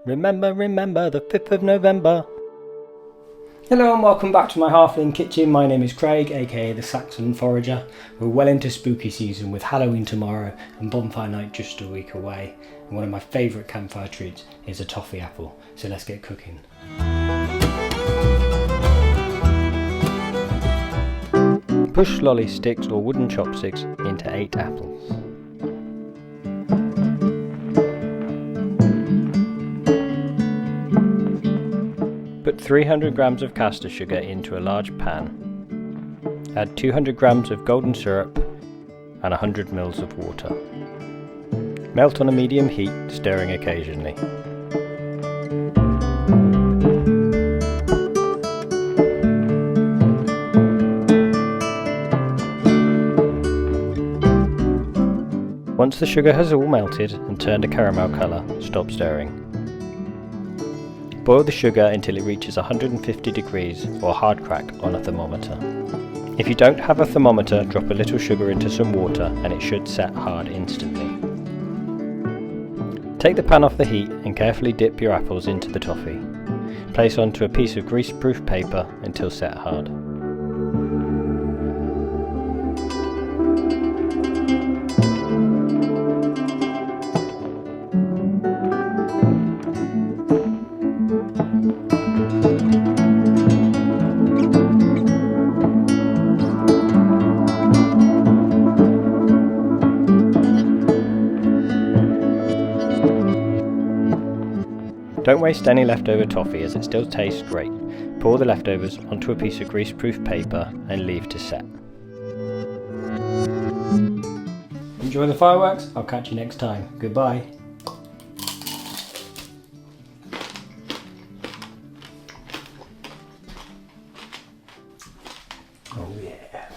Remember the 5th of November. Hello and welcome back to my halfling kitchen. My name is Craig, aka the Saxon Forager. We're well into spooky season with Halloween tomorrow and bonfire night just a week away. And one of my favourite campfire treats is a toffee apple. So let's get cooking. Push lolly sticks or wooden chopsticks into 8 apples. Put 300 grams of caster sugar into a large pan. Add 200 grams of golden syrup and 100 ml of water. Melt on a medium heat, stirring occasionally. Once the sugar has all melted and turned a caramel colour, stop stirring. Boil the sugar until it reaches 150 degrees or hard crack on a thermometer. If you don't have a thermometer, drop a little sugar into some water and it should set hard instantly. Take the pan off the heat and carefully dip your apples into the toffee. Place onto a piece of greaseproof paper until set hard. Don't waste any leftover toffee as it still tastes great. Pour the leftovers onto a piece of greaseproof paper and leave to set. Enjoy the fireworks, I'll catch you next time. Goodbye. Oh yeah.